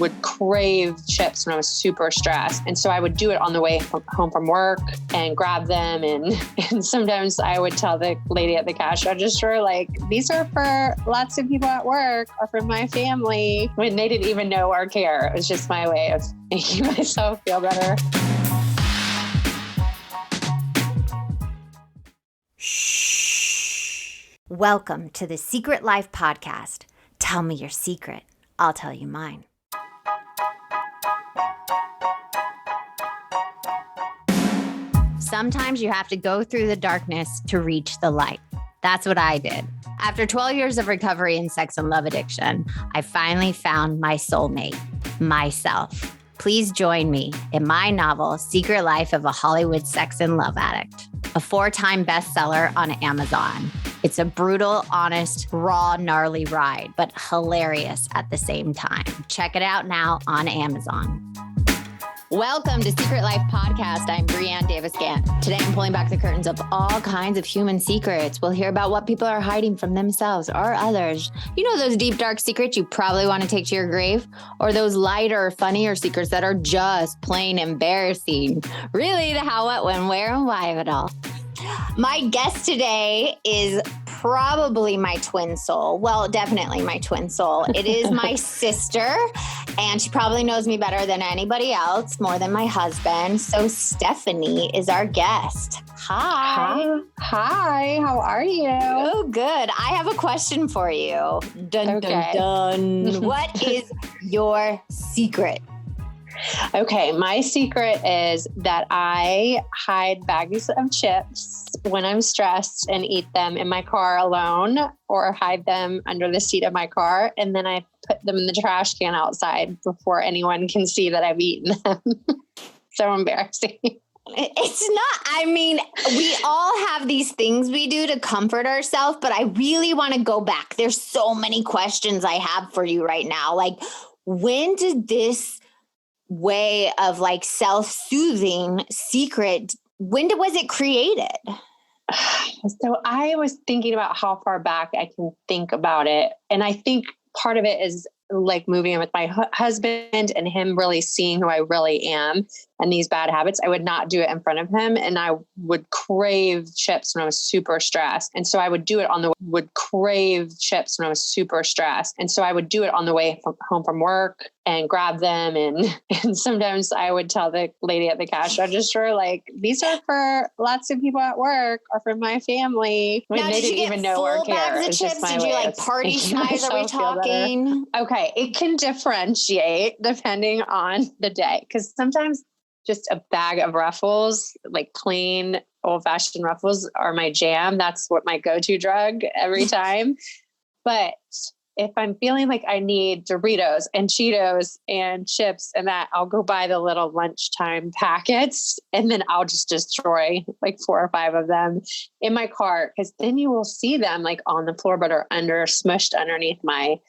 would crave chips when I was super stressed. And so I would do it on the way home from work and grab them. And sometimes I would tell the lady at the cash register, like, these are for lots of people at work or for my family, when they didn't even know or care. It was just my way of making myself feel better. Shh. Welcome to the Secret Life Podcast. Tell me your secret. I'll tell you mine. Sometimes you have to go through the darkness to reach the light. That's what I did. After 12 years of recovery in sex and love addiction, I finally found my soulmate, myself. Please join me in my novel, Secret Life of a Hollywood Sex and Love Addict, a 4-time bestseller on Amazon. It's a brutal, honest, raw, gnarly ride, but hilarious at the same time. Check it out now on Amazon. Welcome to Secret Life Podcast. I'm Brianne Davis-Gantt. Today, I'm pulling back the curtains of all kinds of human secrets. We'll hear about what people are hiding from themselves or others. You know those deep, dark secrets you probably want to take to your grave? Or those lighter, funnier secrets that are just plain embarrassing? Really, the how, what, when, where, and why of it all. My guest today is probably my twin soul. Well, definitely my twin soul. It is my sister, and she probably knows me better than anybody else, more than my husband. So Stephanie is our guest. Hi. Hi, how are you? Oh, good. I have a question for you. Dun, Okay. dun, dun. What is your secret? Okay, my secret is that I hide bags of chips when I'm stressed and eat them in my car alone, or hide them under the seat of my car. And then I put them in the trash can outside before anyone can see that I've eaten them. So embarrassing. It's not, I mean, we all have these things we do to comfort ourselves, but I really want to go back. There's so many questions I have for you right now. Like, when did this way of like self-soothing secret, was it created? So I was thinking about how far back I can think about it. And I think part of it is like moving in with my husband and him really seeing who I really am and these bad habits. I would not do it in front of him, and I would crave chips when I was super stressed. And so I would do it on the way home from work and grab them. And sometimes I would tell the lady at the cash register, like, these are for lots of people at work or for my family. Now, they didn't even know or care. Bags of chips? Did you like party size? Are we talking? Okay, it can differentiate depending on the day, because sometimes just a bag of Ruffles, like plain old-fashioned Ruffles, are my jam. That's what my go-to drug every time. But if I'm feeling like I need Doritos and Cheetos and chips and that, I'll go buy the little lunchtime packets, and then I'll just destroy like 4 or 5 of them in my car, because then you will see them like on the floor, but are smushed underneath my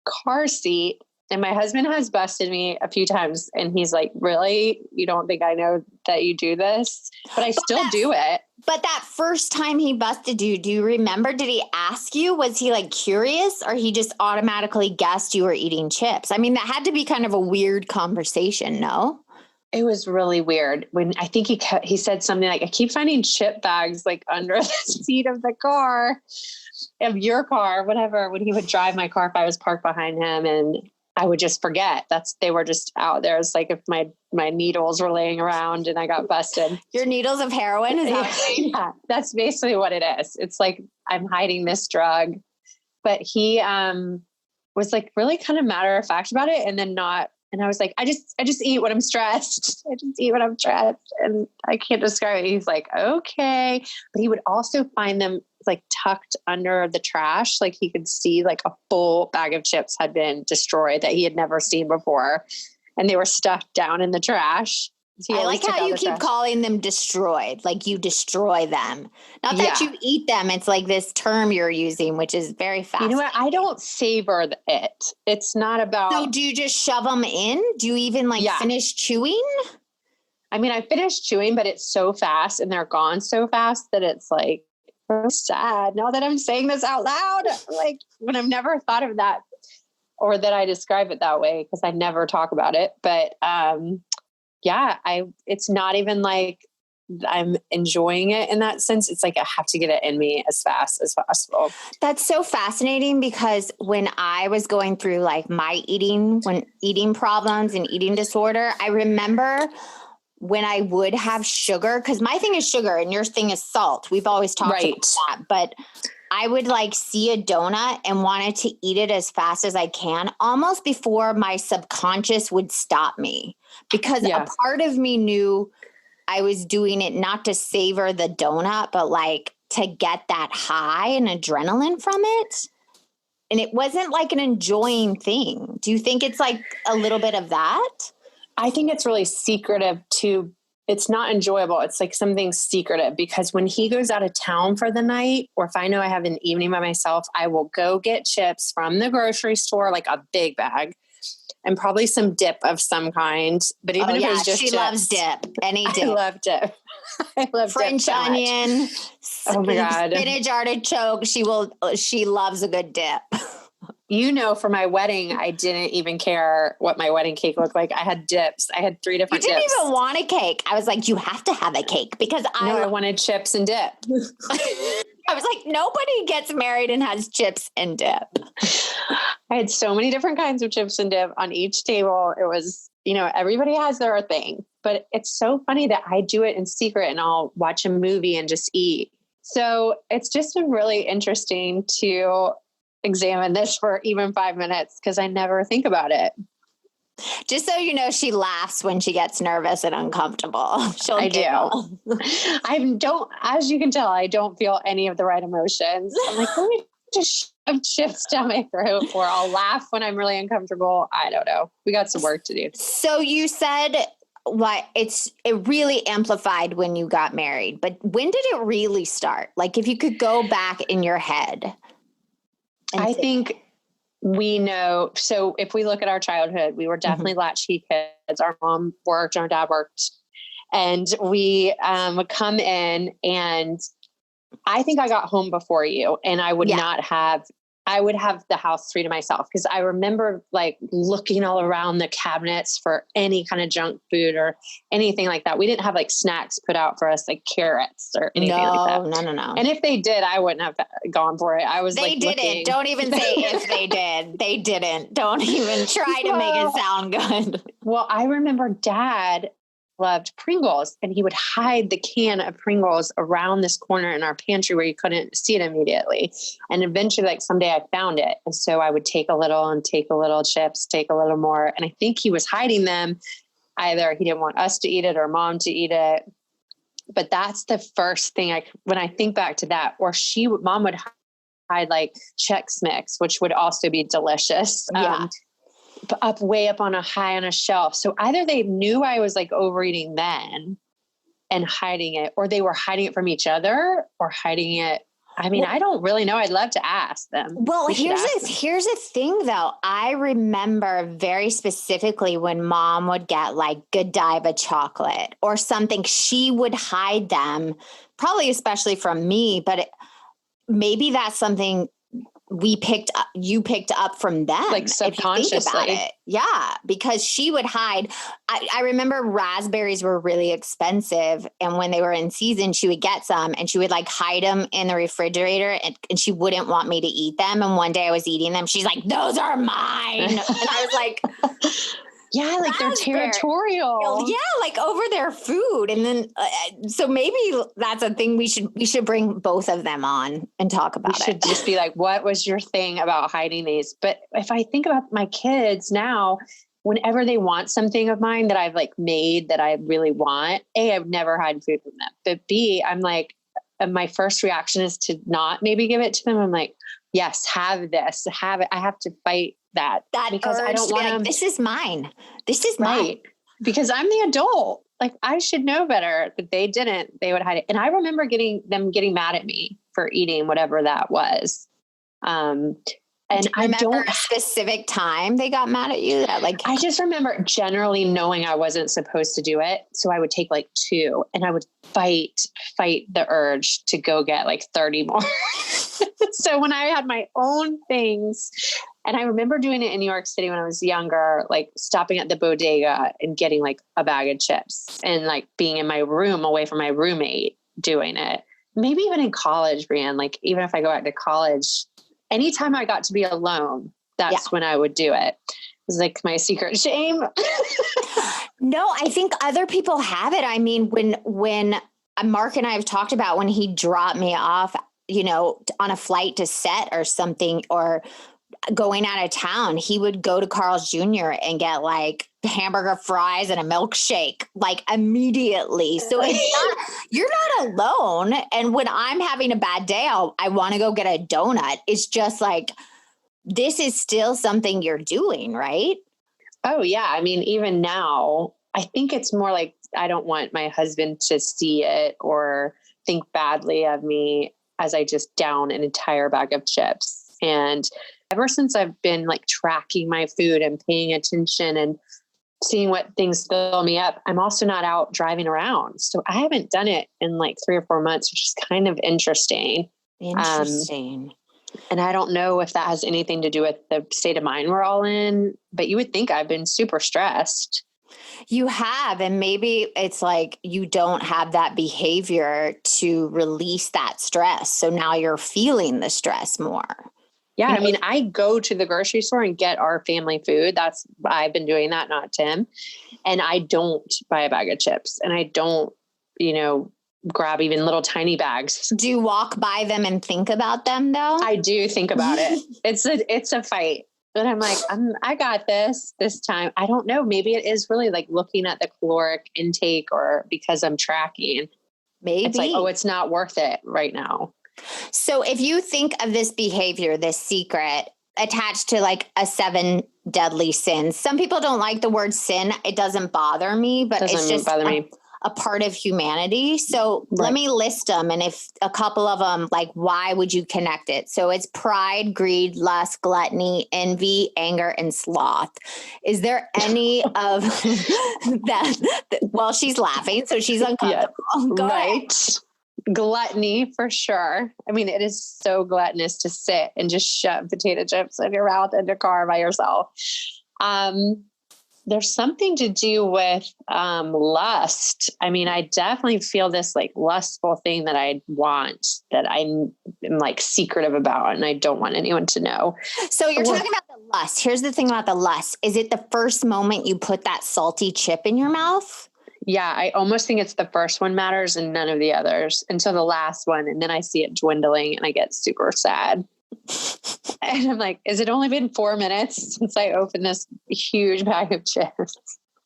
car seat. And my husband has busted me a few times, and he's like, really? You don't think I know that you do this? But I still do it. But that first time he busted you, do you remember? Did he ask you? Was he like curious, or he just automatically guessed you were eating chips? I mean, that had to be kind of a weird conversation, no? It was really weird. When I think he said something like, I keep finding chip bags like under the seat of the car, of your car, whatever, when he would drive my car if I was parked behind him, and I would just forget they were just out there. It's like if my needles were laying around and I got busted. Your needles of heroin? Is that yeah, that's basically what it is. It's like I'm hiding this drug. But he was like really kind of matter of fact about it, and then not. And I was like, I just eat when I'm stressed. I just eat when I'm stressed. And I can't describe it. He's like, okay. But he would also find them like tucked under the trash. Like he could see like a full bag of chips had been destroyed that he had never seen before. And they were stuffed down in the trash. I like how you keep calling them destroyed, like you destroy them. Not that you eat them. It's like this term you're using, which is very fascinating. You know what? I don't savor it. It's not about... So do you just shove them in? Do you even finish chewing? I mean, I finished chewing, but it's so fast and they're gone so fast that it's like sad now that I'm saying this out loud. Like, when I've never thought of that or that I describe it that way because I never talk about it. But it's not even like I'm enjoying it in that sense. It's like I have to get it in me as fast as possible. That's so fascinating because when I was going through like my eating problems and eating disorder, I remember when I would have sugar, because my thing is sugar and your thing is salt. We've always talked about that, but I would like see a donut and wanted to eat it as fast as I can, almost before my subconscious would stop me, because a part of me knew I was doing it not to savor the donut, but like to get that high and adrenaline from it. And it wasn't like an enjoying thing. Do you think it's like a little bit of that? I think it's really secretive too. It's not enjoyable. It's like something secretive, because when he goes out of town for the night, or if I know I have an evening by myself, I will go get chips from the grocery store, like a big bag, and probably some dip of some kind. But even if it's just she chips, loves dip. Any dip. I love dip. I love French dip so onion. much. Oh my God. Spinach artichoke. She loves a good dip. You know, for my wedding, I didn't even care what my wedding cake looked like. I had dips. I had 3 different dips. You didn't even want a cake. I was like, you have to have a cake because I wanted chips and dip. I was like, nobody gets married and has chips and dip. I had so many different kinds of chips and dip on each table. It was, everybody has their thing, but it's so funny that I do it in secret and I'll watch a movie and just eat. So it's just been really interesting to examine this for even 5 minutes, because I never think about it. Just so you know, she laughs when she gets nervous and uncomfortable. I do. As you can tell, I don't feel any of the right emotions. I'm like, let me just shove chips down my throat, or I'll laugh when I'm really uncomfortable. I don't know. We got some work to do. So you said it really amplified when you got married, but when did it really start? Like if you could go back in your head. I think we know. So if we look at our childhood, we were definitely latchkey kids. Our mom worked, our dad worked, and we would come in, and I think I got home before you, and I would I would have the house free to myself, because I remember like looking all around the cabinets for any kind of junk food or anything like that. We didn't have like snacks put out for us, like carrots or anything like that. No. And if they did, I wouldn't have gone for it. They didn't. Looking. Don't even say if they did. They didn't. Don't even try to make it sound good. Well, I remember Dad loved Pringles, and he would hide the can of Pringles around this corner in our pantry where you couldn't see it immediately. And eventually, like someday I found it. And so I would take a little chips, take a little more. And I think he was hiding them. Either he didn't want us to eat it or Mom to eat it. But that's the first thing when I think back to that, or Mom would hide like Chex Mix, which would also be delicious. Way up on a shelf. So either they knew I was like overeating then and hiding it, or they were hiding it from each other or hiding it. I mean, I don't really know. I'd love to ask them. Well, here's a thing though. I remember very specifically when Mom would get like Godiva chocolate or something, she would hide them, probably especially from me, but maybe that's something you picked up from them, like subconsciously. Yeah, because she would hide. I remember raspberries were really expensive, and when they were in season, she would get some and she would like hide them in the refrigerator, and she wouldn't want me to eat them. And one day I was eating them. She's like, "Those are mine," and I was like, yeah, like they're territorial. Yeah, like over their food. And then, so maybe that's a thing we should bring both of them on and talk about it. We should just be like, what was your thing about hiding these? But if I think about my kids now, whenever they want something of mine that I've like made that I really want, A, I've never hide food from them. But B, I'm like, my first reaction is to not maybe give it to them. I'm like, yes, have this, have it. I have to fight that because I don't want like, this is mine. This is mine. Because I'm the adult. Like I should know better, but they didn't. They would hide it. And I remember getting mad at me for eating whatever that was. And I remember a specific time they got mad at you. I just remember generally knowing I wasn't supposed to do it. So I would take like 2 and I would fight the urge to go get like 30 more. So when I had my own things, and I remember doing it in New York City when I was younger, like stopping at the bodega and getting like a bag of chips and like being in my room away from my roommate doing it. Maybe even in college, Brianne, like even if I go back to college, anytime I got to be alone, that's when I would do it. It was like my secret shame. No, I think other people have it. I mean, when Mark and I have talked about when he dropped me off, you know, on a flight to set or something, or going out of town, he would go to Carl's Jr. and get like hamburger fries and a milkshake like immediately. So you're not alone. And when I'm having a bad day, I want to go get a donut. It's just like, this is still something you're doing, right? Oh yeah. I mean, even now, I think it's more like, I don't want my husband to see it or think badly of me as I just down an entire bag of chips. And ever since I've been like tracking my food and paying attention and seeing what things fill me up, I'm also not out driving around. So I haven't done it in like 3 or 4 months, which is kind of interesting. And I don't know if that has anything to do with the state of mind we're all in, but you would think I've been super stressed. You have, and maybe it's like you don't have that behavior to release that stress. So now you're feeling the stress more. Yeah. I mean, I go to the grocery store and get our family food. I've been doing that, not Tim. And I don't buy a bag of chips, and I don't, grab even little tiny bags. Do you walk by them and think about them though? I do think about it. It's a fight. But I'm like, I got this time. I don't know. Maybe it is really like looking at the caloric intake, or because I'm tracking. Maybe it's like, oh, it's not worth it right now. So if you think of this behavior, this secret attached to like a 7 deadly sins, some people don't like the word sin. It doesn't bother me, but it's just a part of humanity. So let me list them. And if a couple of them, like, why would you connect it? So it's pride, greed, lust, gluttony, envy, anger, and sloth. Is there any of that? Well, she's laughing, so she's uncomfortable. Yeah. Go ahead. Gluttony for sure. I mean, it is so gluttonous to sit and just shove potato chips in your mouth in the car by yourself. There's something to do with lust. I mean, I definitely feel this like lustful thing that I want, that I'm like secretive about, and I don't want anyone to know. So you're talking about the lust. Here's the thing about the lust. Is it the first moment you put that salty chip in your mouth? Yeah, I almost think it's the first one matters and none of the others until the last one. And then I see it dwindling and I get super sad. And I'm like, has it only been 4 minutes since I opened this huge bag of chips?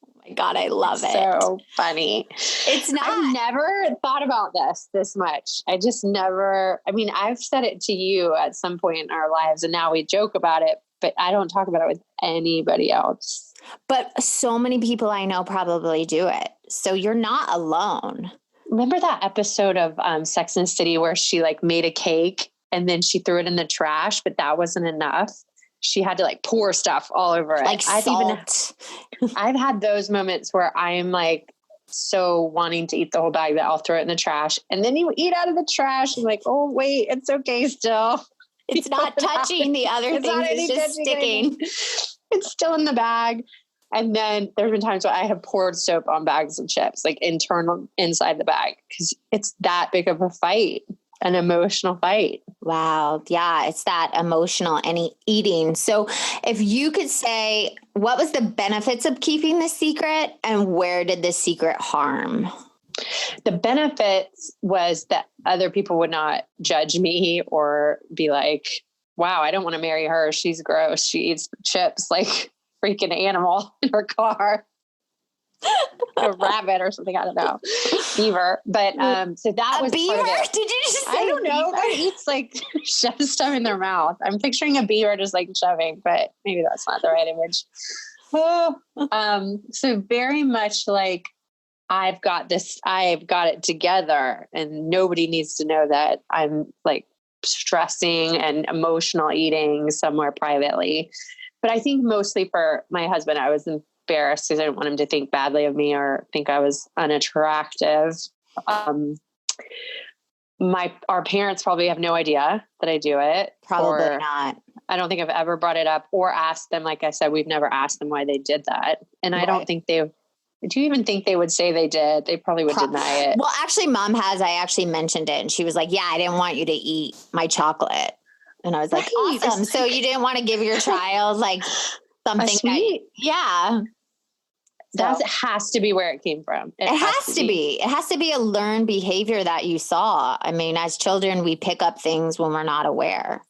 Oh my God, I love it. So funny. It's not. I've never thought about this much. I just never, I mean, I've said it to you at some point in our lives and now we joke about it, but I don't talk about it with anybody else. But so many people I know probably do it. So you're not alone. Remember that episode of Sex and the City where she like made a cake and then she threw it in the trash, but that wasn't enough. She had to like pour stuff all over it. Like salt. I've had those moments where I'm like so wanting to eat the whole bag that I'll throw it in the trash. And then you eat out of the trash and like, oh wait, it's okay still. It's not touching the other things. It's just sticking. It's still in the bag. And then there's been times where I have poured soap on bags of chips, like internal inside the bag, because it's that big of a fight, an emotional fight. Wow. Yeah. It's that emotional and eating. So if you could say, what was the benefits of keeping the secret and where did the secret harm? The benefits was that other people would not judge me or be like, wow, I don't want to marry her. She's gross. She eats chips like freaking animal in her car. A rabbit or something. I don't know. Beaver. But so that was beaver? Part of it. Did you just say I don't know. But eats like shoves stuff in their mouth. I'm picturing a beaver just like shoving, but maybe that's not the right image. So very much like I've got it together and nobody needs to know that I'm like stressing and emotional eating somewhere privately. But I think mostly for my husband, I was embarrassed because I didn't want him to think badly of me or think I was unattractive. our parents probably have no idea that I do it. Probably not. I don't think I've ever brought it up or asked them. Like I said, we've never asked them why they did that. And I don't think do you even think they would say they did? They probably would deny it. Well, actually mom has. I actually mentioned it and she was like, yeah, I didn't want you to eat my chocolate. And I was like, awesome. So you didn't want to give your child like something yeah. That has to be where it came from. It has to be. It has to be a learned behavior that you saw. I mean, as children, we pick up things when we're not aware.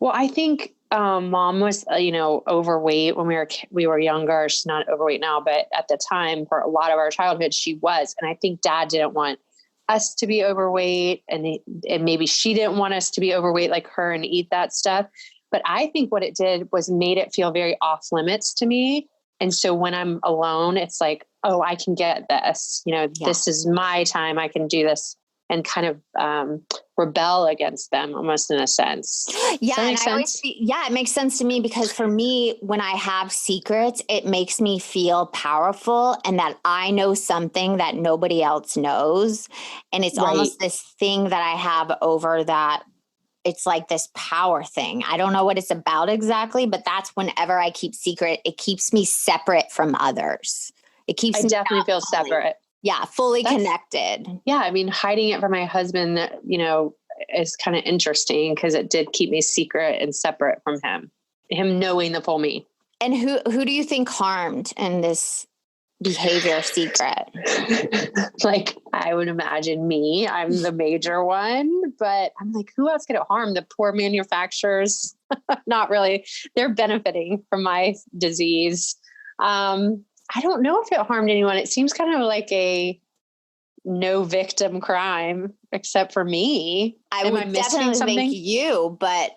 Well, I think mom was, overweight when we were younger. She's not overweight now, but at the time, for a lot of our childhood, she was. And I think dad didn't want us to be overweight, and maybe she didn't want us to be overweight like her and eat that stuff. But I think what it did was made it feel very off limits to me. And so when I'm alone, it's like, oh, I can get this, This is my time. I can do this, and kind of rebel against them almost in a sense. Yeah. And it makes sense to me, because for me, when I have secrets, it makes me feel powerful and that I know something that nobody else knows. And it's almost this thing that I have over that. It's like this power thing. I don't know what it's about exactly, but that's whenever I keep secret, it keeps me separate from others. It keeps me definitely feel separate. Yeah. Fully connected. Yeah. I mean, hiding it from my husband, is kind of interesting because it did keep me secret and separate from him knowing the full me. And who do you think harmed in this behavior secret? Like, I would imagine me. I'm the major one, but I'm like, who else could it harm? The poor manufacturers? Not really. They're benefiting from my disease. I don't know if it harmed anyone. It seems kind of like a no victim crime, except for me. I would definitely think you, but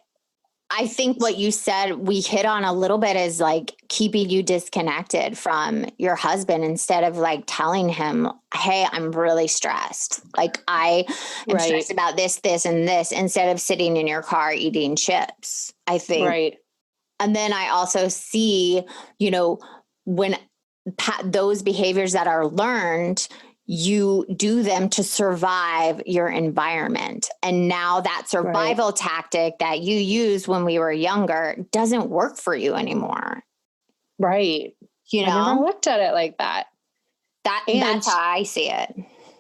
I think what you said, we hit on a little bit, is like keeping you disconnected from your husband instead of like telling him, hey, I'm really stressed. Like I am stressed about this, and this, instead of sitting in your car eating chips, I think. Right. And then I also see, when those behaviors that are learned, you do them to survive your environment. And now that survival tactic that you used when we were younger doesn't work for you anymore. Right. I never looked at it like that. That's how I see it.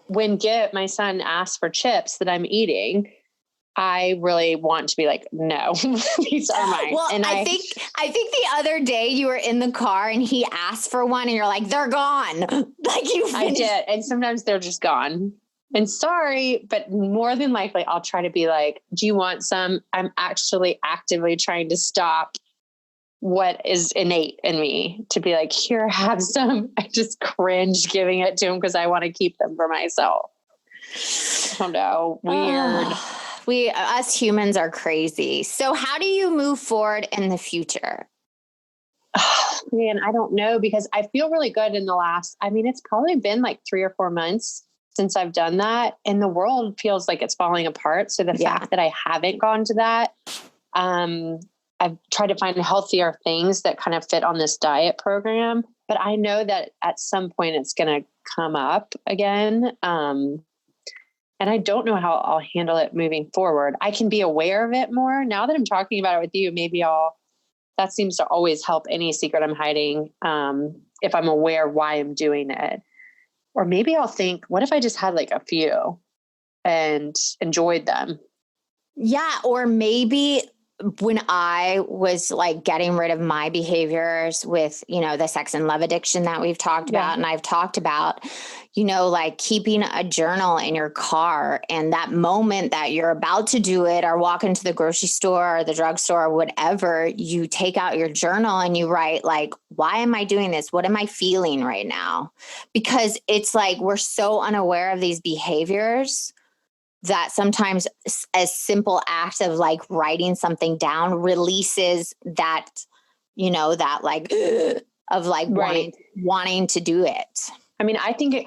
When my son asks for chips that I'm eating, I really want to be like, no, these are mine. Well, and I think the other day you were in the car and he asked for one and you're like, they're gone. Like I did. And sometimes they're just gone. And sorry, but more than likely I'll try to be like, do you want some? I'm actually actively trying to stop what is innate in me to be like, here, have some. I just cringe giving it to him because I want to keep them for myself. Oh no, weird. Us humans are crazy. So how do you move forward in the future? Man, I don't know, because I feel really good in the last, it's probably been like 3 or 4 months since I've done that, and the world feels like it's falling apart. So the fact that I haven't gone to that, I've tried to find healthier things that kind of fit on this diet program, but I know that at some point it's going to come up again. And I don't know how I'll handle it moving forward. I can be aware of it more. Now that I'm talking about it with you, maybe that seems to always help any secret I'm hiding. If I'm aware why I'm doing it, or maybe I'll think, what if I just had like a few and enjoyed them? Yeah. Or maybe when I was like getting rid of my behaviors with, the sex and love addiction that we've talked about, and I've talked about, like keeping a journal in your car, and that moment that you're about to do it or walk into the grocery store or the drugstore or whatever, you take out your journal and you write like, why am I doing this? What am I feeling right now? Because it's like, we're so unaware of these behaviors that sometimes a simple act of like writing something down releases that, that like of like wanting to do it. I think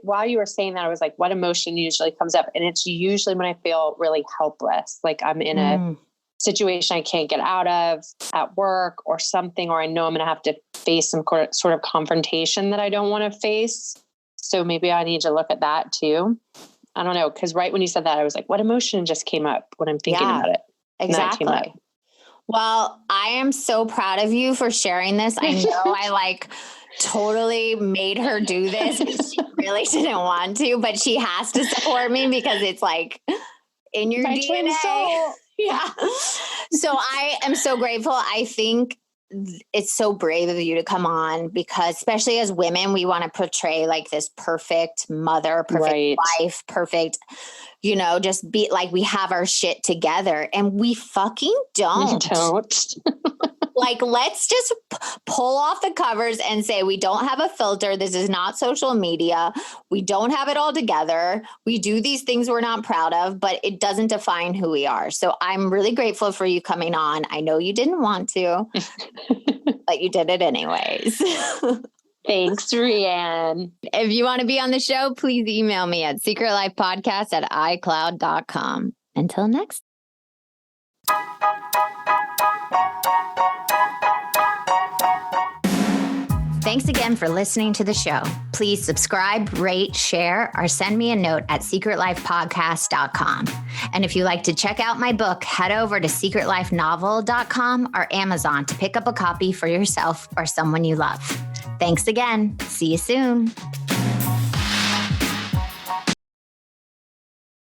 while you were saying that, I was like, what emotion usually comes up? And it's usually when I feel really helpless, like I'm in a situation I can't get out of at work or something, or I know I'm going to have to face some sort of confrontation that I don't want to face. So maybe I need to look at that too. I don't know. Cause right when you said that, I was like, what emotion just came up when I'm thinking about it? Exactly. Well, I am so proud of you for sharing this. I know I like totally made her do this. She really didn't want to, but she has to support me because it's like in your My twin DNA. soul. Yeah. So I am so grateful. I think it's so brave of you to come on because especially as women, we want to portray like this perfect mother, perfect wife, perfect, you know, just be like we have our shit together and we fucking don't. We don't. Like, let's just pull off the covers and say, we don't have a filter. This is not social media. We don't have it all together. We do these things we're not proud of, but it doesn't define who we are. So I'm really grateful for you coming on. I know you didn't want to, but you did it anyways. Thanks, Brianne. If you want to be on the show, please email me at secretlifepodcast@icloud.com. Until next. Thanks again for listening to the show. Please subscribe, rate, share, or send me a note at secretlifepodcast.com. And if you like to check out my book, head over to secretlifenovel.com or Amazon to pick up a copy for yourself or someone you love. Thanks again. See you soon.